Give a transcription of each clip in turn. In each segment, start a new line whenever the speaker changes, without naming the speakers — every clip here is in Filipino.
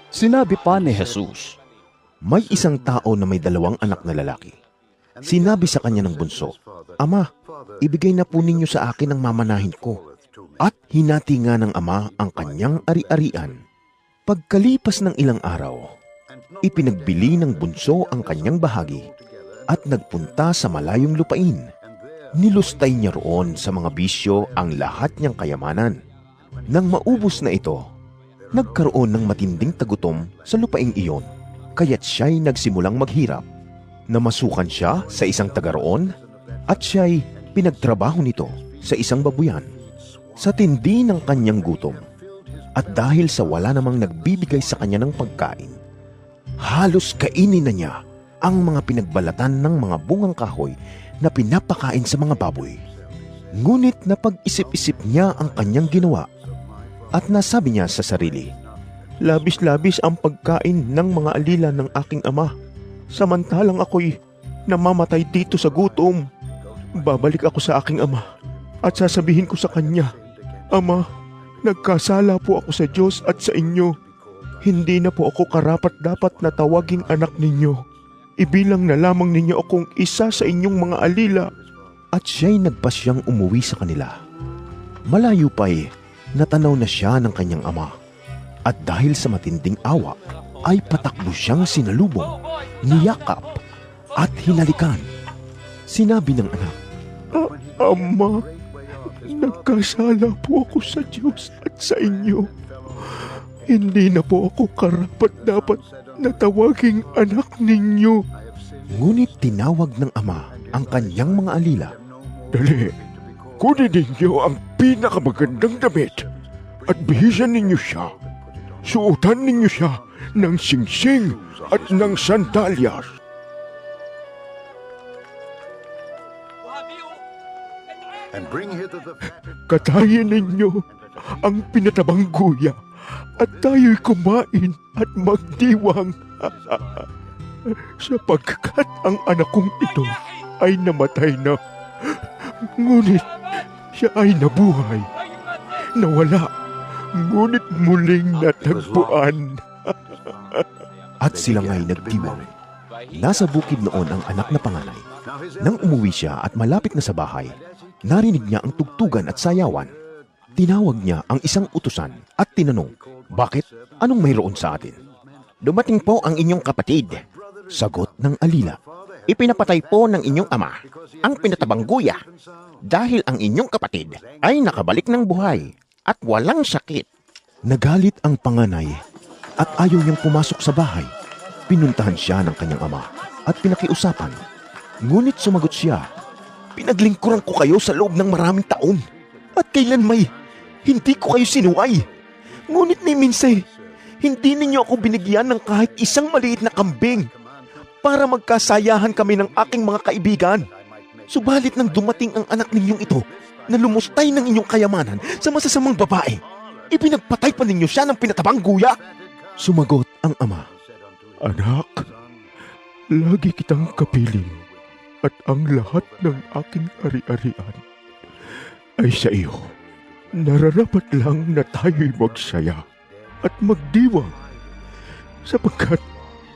Sinabi pa ni Jesus,
May isang tao na may 2 anak na lalaki. Sinabi sa kanya ng bunso, Ama, ibigay na po ninyo sa akin ang mamanahin ko. At hinati nga ng ama ang kanyang ari-arian. Pagkalipas ng ilang araw, ipinagbili ng bunso ang kanyang bahagi at nagpunta sa malayong lupain. Nilustay niya roon sa mga bisyo ang lahat niyang kayamanan. Nang maubos na ito, nagkaroon ng matinding tagutom sa lupaing iyon, kaya't siya'y nagsimulang maghirap. Namasukan siya sa isang taga roon at siya'y pinagtrabaho nito sa isang babuyan. Sa tindi ng kanyang gutom at dahil sa wala namang nagbibigay sa kanya ng pagkain, halos kainin na niya ang mga pinagbalatan ng mga bungang kahoy na pinapakain sa mga baboy. Ngunit napag-isip-isip niya ang kanyang ginawa at nasabi niya sa sarili, Labis-labis ang pagkain ng mga alila ng aking ama, samantalang ako'y namamatay dito sa gutom. Babalik ako sa aking ama at sasabihin ko sa kanya, Ama, nagkasala po ako sa Diyos at sa inyo. Hindi na po ako karapat-dapat na tawaging anak ninyo. Ibilang na lamang ninyo akong isa sa inyong mga alila. At siya'y nagpasyang umuwi sa kanila. Malayo pa'y natanaw na siya ng kanyang ama. At dahil sa matinding awa, ay patakbo siyang sinalubong, niyakap at hinalikan. Sinabi ng anak,
Ama, nagkasala po ako sa Diyos at sa inyo. Hindi na po ako karapat-dapat na tawaging anak ninyo.
Ngunit tinawag ng ama ang kanyang mga alila.
Dali, kunin ninyo ang pinakamagandang damit at bihisan ninyo siya. Suotan ninyo siya ng singsing at ng sandalyas. Katayin ninyo ang pinatabang guya at tayo'y kumain at magdiwang. Sapagkat ang anak kong ito ay namatay na, ngunit siya ay nabuhay. Nawala, ngunit muling natagpuan.
At sila nga'y nagdiwang. Nasa bukid noon ang anak na panganay. Nang umuwi siya at malapit na sa bahay, narinig niya ang tugtugan at sayawan. Tinawag niya ang isang utusan at tinanong, Bakit? Anong mayroon sa atin?
Dumating po ang inyong kapatid.
Sagot ng alila.
Ipinapatay po ng inyong ama ang pinatabang guya dahil ang inyong kapatid ay nakabalik ng buhay at walang sakit.
Nagalit ang panganay at ayaw niyang pumasok sa bahay. Pinuntahan siya ng kanyang ama at pinakiusapan. Ngunit sumagot siya,
Pinaglingkuran ko kayo sa loob ng maraming taon at kailan may hindi ko kayo sinuway. Ngunit ni Minsay, hindi ninyo ako binigyan ng kahit isang maliit na kambing para magkasayahan kami ng aking mga kaibigan. Subalit nang dumating ang anak ninyong ito na lumustay ng inyong kayamanan sa masasamang babae, ipinagpatay pa ninyo siya ng pinatabang guya.
Sumagot ang ama,
Anak, lagi kitang kapiling at ang lahat ng aking ari-arian ay sa iyo. Nararapat lang na tayo'y magsaya at magdiwang sapagkat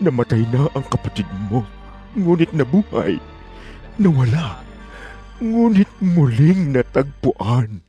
namatay na ang kapatid mo, ngunit nabuhay, nawala, ngunit muling natagpuan.